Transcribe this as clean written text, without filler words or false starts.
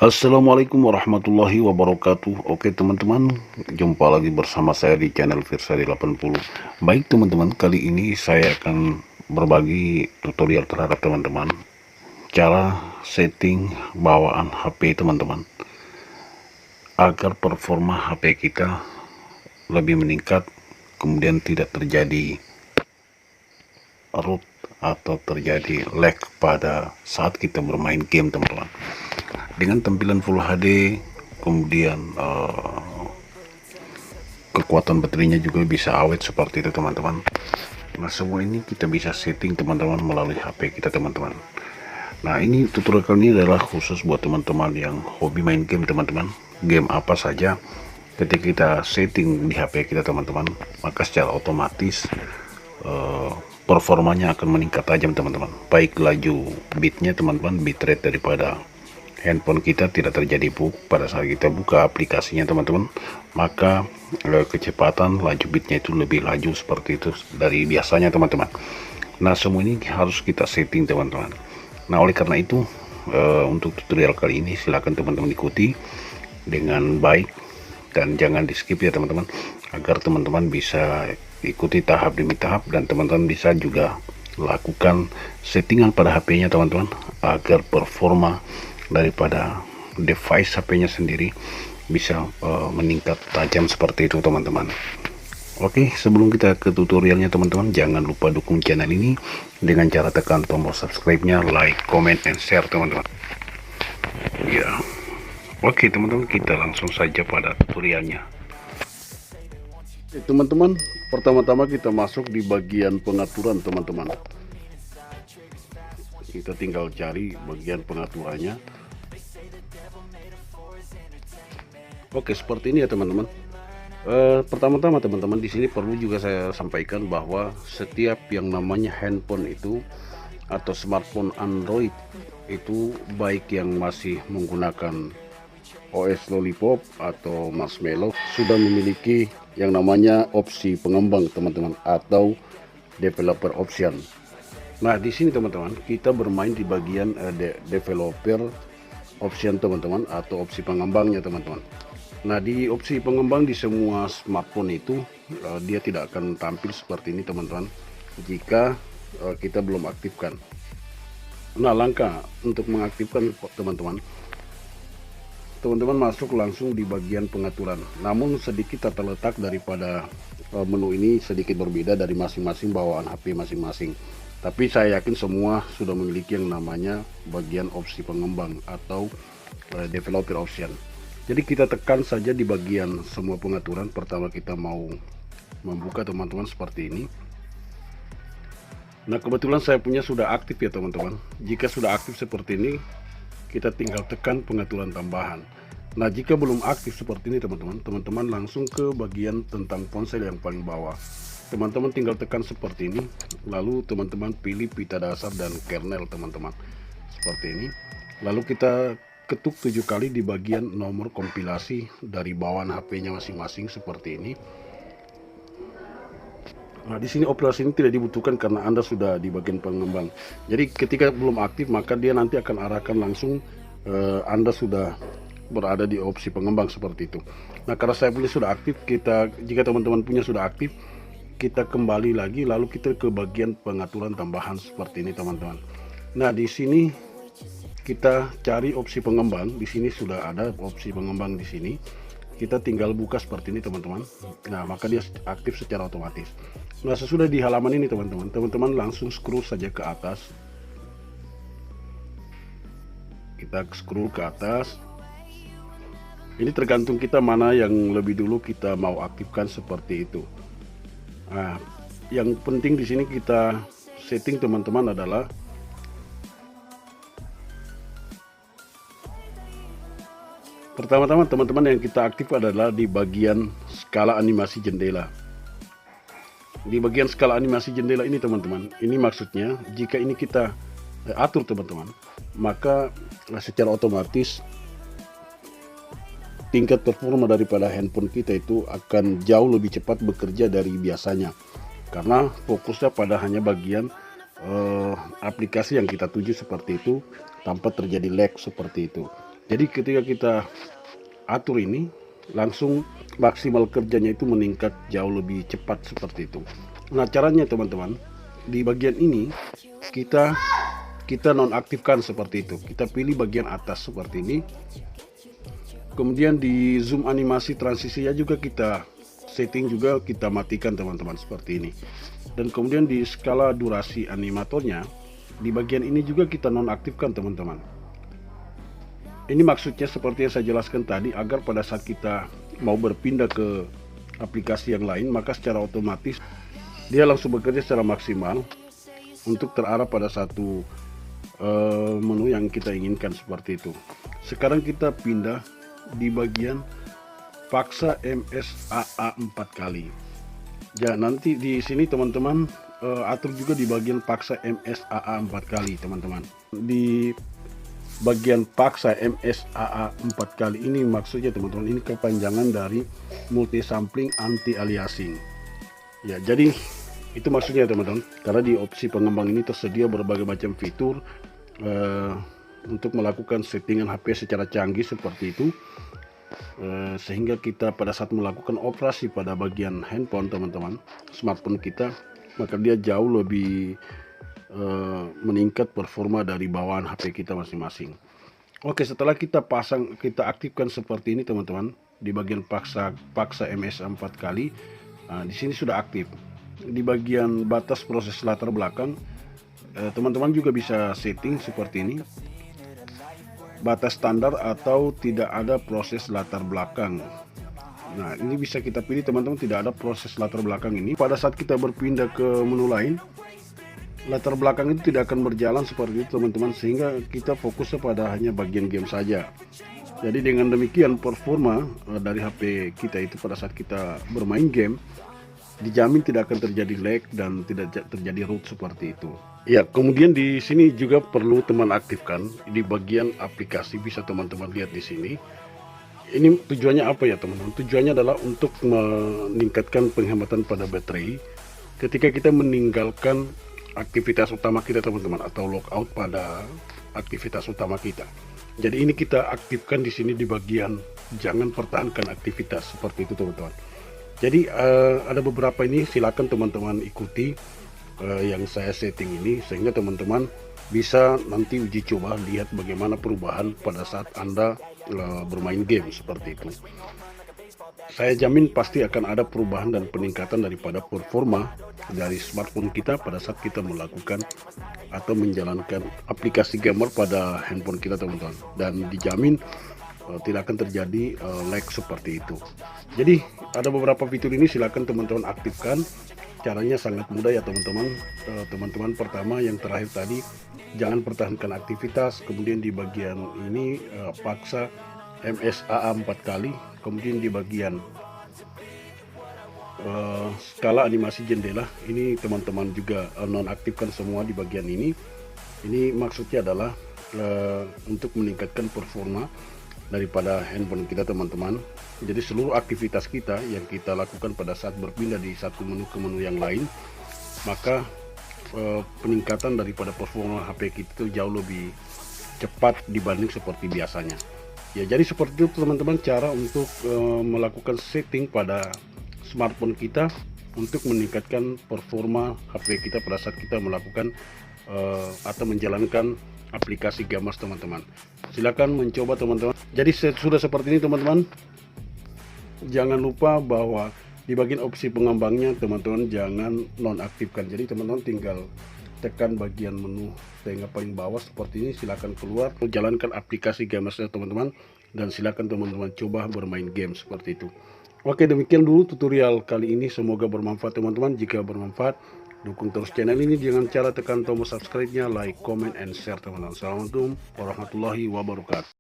Assalamualaikum warahmatullahi wabarakatuh. Oke teman-teman, jumpa lagi bersama saya di channel Firsari 80. Baik teman-teman, kali ini saya akan berbagi tutorial terhadap teman-teman cara setting bawaan HP teman-teman, agar performa HP kita lebih meningkat, kemudian tidak terjadi root atau terjadi lag pada saat kita bermain game teman-teman. Dengan tampilan Full HD, kemudian kekuatan baterainya juga bisa awet seperti itu teman-teman. Nah semua ini kita bisa setting teman-teman melalui HP kita teman-teman. Nah ini tutorial kali ini adalah khusus buat teman-teman yang hobi main game teman-teman. Game apa saja ketika kita setting di HP kita teman-teman, maka secara otomatis performanya akan meningkat tajam teman-teman. Baik laju bitnya teman-teman, bitrate daripada handphone kita tidak terjadi bug pada saat kita buka aplikasinya teman-teman, maka kecepatan laju bitnya itu lebih laju seperti itu dari biasanya teman-teman. Nah semua ini harus kita setting teman-teman. Nah oleh karena itu untuk tutorial kali ini silahkan teman-teman ikuti dengan baik dan jangan di skip ya teman-teman, agar teman-teman bisa ikuti tahap demi tahap dan teman-teman bisa juga lakukan settingan pada HP-nya teman-teman, agar performa daripada device HP-nya sendiri bisa meningkat tajam seperti itu teman-teman. Oke, sebelum kita ke tutorialnya teman-teman, jangan lupa dukung channel ini dengan cara tekan tombol subscribe-nya, like, comment, and share teman-teman. Ya, oke teman-teman, kita langsung saja pada tutorialnya. Teman-teman, pertama-tama kita masuk di bagian pengaturan teman-teman. Kita tinggal cari bagian pengaturannya. Oke, seperti ini ya teman-teman. Pertama-tama teman-teman, di sini perlu juga saya sampaikan bahwa setiap yang namanya handphone itu atau smartphone Android itu, baik yang masih menggunakan OS Lollipop atau Marshmallow, sudah memiliki yang namanya opsi pengembang teman-teman, atau developer option. Nah di sini teman-teman, kita bermain di bagian developer option teman-teman, atau opsi pengembangnya teman-teman. Nah di opsi pengembang di semua smartphone itu dia tidak akan tampil seperti ini teman-teman jika kita belum aktifkan. Nah langkah untuk mengaktifkan teman-teman masuk langsung di bagian pengaturan. Namun sedikit tata letak daripada menu ini sedikit berbeda dari masing-masing bawaan HP masing-masing. Tapi saya yakin semua sudah memiliki yang namanya bagian opsi pengembang atau developer option. Jadi kita tekan saja di bagian semua pengaturan. Pertama kita mau membuka teman-teman seperti ini. Nah kebetulan saya punya sudah aktif ya teman-teman. Jika sudah aktif seperti ini, kita tinggal tekan pengaturan tambahan. Nah jika belum aktif seperti ini teman-teman langsung ke bagian tentang ponsel yang paling bawah. Teman-teman tinggal tekan seperti ini, lalu teman-teman pilih pita dasar dan kernel teman-teman seperti ini. Lalu kita ketuk 7 kali di bagian nomor kompilasi dari bawaan HP-nya masing-masing seperti ini. Nah di sini operasi ini tidak dibutuhkan karena Anda sudah di bagian pengembang. Jadi ketika belum aktif maka dia nanti akan arahkan langsung Anda sudah berada di opsi pengembang seperti itu. Nah karena saya punya sudah aktif, jika teman-teman punya sudah aktif, kita kembali lagi lalu kita ke bagian pengaturan tambahan seperti ini teman-teman. Nah di sini kita cari opsi pengembang. Di sini sudah ada opsi pengembang di sini. Kita tinggal buka seperti ini teman-teman. Nah maka dia aktif secara otomatis. Nah sesudah di halaman ini teman-teman langsung scroll saja ke atas. Kita scroll ke atas. Ini tergantung kita mana yang lebih dulu kita mau aktifkan seperti itu. Nah yang penting di sini kita setting teman-teman adalah pertama-tama teman-teman yang kita aktif adalah di bagian skala animasi jendela. Di bagian skala animasi jendela ini teman-teman, ini maksudnya jika ini kita atur teman-teman, maka secara otomatis tingkat performa daripada handphone kita itu akan jauh lebih cepat bekerja dari biasanya, karena fokusnya pada hanya bagian aplikasi yang kita tuju seperti itu tanpa terjadi lag seperti itu. Jadi ketika kita atur ini, langsung maksimal kerjanya itu meningkat jauh lebih cepat seperti itu. Nah, caranya teman-teman, di bagian ini kita nonaktifkan seperti itu. Kita pilih bagian atas seperti ini. Kemudian di zoom animasi transisinya juga kita setting, juga kita matikan teman-teman seperti ini. Dan kemudian di skala durasi animatornya, di bagian ini juga kita nonaktifkan teman-teman. Ini maksudnya seperti yang saya jelaskan tadi, agar pada saat kita mau berpindah ke aplikasi yang lain, maka secara otomatis dia langsung bekerja secara maksimal untuk terarah pada satu menu yang kita inginkan seperti itu. Sekarang kita pindah di bagian paksa MSAA 4 kali. Ya, nanti di sini teman-teman atur juga di bagian paksa MSAA 4 kali teman-teman. Di bagian paksa MSAA 4 kali ini maksudnya teman-teman, ini kepanjangan dari multi sampling anti aliasing. Ya, jadi itu maksudnya teman-teman, karena di opsi pengembang ini tersedia berbagai macam fitur untuk melakukan settingan HP secara canggih seperti itu, sehingga kita pada saat melakukan operasi pada bagian handphone teman-teman, smartphone kita, maka dia jauh lebih meningkat performa dari bawaan HP kita masing-masing. Oke, setelah kita aktifkan seperti ini teman-teman, di bagian paksa MS 4 kali, di sini sudah aktif. Di bagian batas proses latar belakang, teman-teman juga bisa setting seperti ini, batas standar atau tidak ada proses latar belakang. Nah, ini bisa kita pilih teman-teman, tidak ada proses latar belakang ini. Pada saat kita berpindah ke menu lain, latar belakang itu tidak akan berjalan seperti itu teman-teman, sehingga kita fokusnya pada hanya bagian game saja. Jadi dengan demikian performa dari HP kita itu pada saat kita bermain game dijamin tidak akan terjadi lag dan tidak terjadi root seperti itu. Ya, kemudian di sini juga perlu teman aktifkan di bagian aplikasi, bisa teman-teman lihat di sini. Ini tujuannya apa ya teman-teman? Tujuannya adalah untuk meningkatkan penghematan pada baterai ketika kita meninggalkan aktivitas utama kita teman-teman, atau logout pada aktivitas utama kita. Jadi ini kita aktifkan di sini di bagian jangan pertahankan aktivitas seperti itu teman-teman. Jadi ada beberapa ini, silakan teman-teman ikuti yang saya setting ini, sehingga teman-teman bisa nanti uji coba lihat bagaimana perubahan pada saat Anda bermain game seperti itu. Saya jamin pasti akan ada perubahan dan peningkatan daripada performa dari smartphone kita pada saat kita melakukan atau menjalankan aplikasi gamer pada handphone kita teman-teman, dan dijamin tidak akan terjadi lag seperti itu. Jadi ada beberapa fitur ini, silakan teman-teman aktifkan. Caranya sangat mudah ya teman-teman. Teman-teman, pertama yang terakhir tadi, jangan pertahankan aktivitas. Kemudian di bagian ini paksa MSAA 4 kali. Kemudian di bagian skala animasi jendela, ini teman-teman juga nonaktifkan semua di bagian ini. Ini maksudnya adalah untuk meningkatkan performa daripada handphone kita teman-teman. Jadi seluruh aktivitas kita yang kita lakukan pada saat berpindah di satu menu ke menu yang lain, maka peningkatan daripada performa HP kita itu jauh lebih cepat dibanding seperti biasanya. Ya, jadi seperti itu teman-teman cara untuk melakukan setting pada smartphone kita untuk meningkatkan performa HP kita pada saat kita melakukan atau menjalankan aplikasi gamers teman-teman. Silakan mencoba teman-teman. Jadi sudah seperti ini teman-teman. Jangan lupa bahwa di bagian opsi pengembangnya teman-teman jangan nonaktifkan. Jadi teman-teman tinggal tekan bagian menu tengah paling bawah seperti ini, silakan keluar, jalankan aplikasi gamersnya teman-teman, dan silakan teman-teman coba bermain game seperti itu. Oke, demikian dulu tutorial kali ini, semoga bermanfaat teman-teman. Jika bermanfaat, dukung terus channel ini dengan cara tekan tombol subscribe-nya, like, comment, and share teman-teman. Assalamualaikum warahmatullahi wabarakatuh.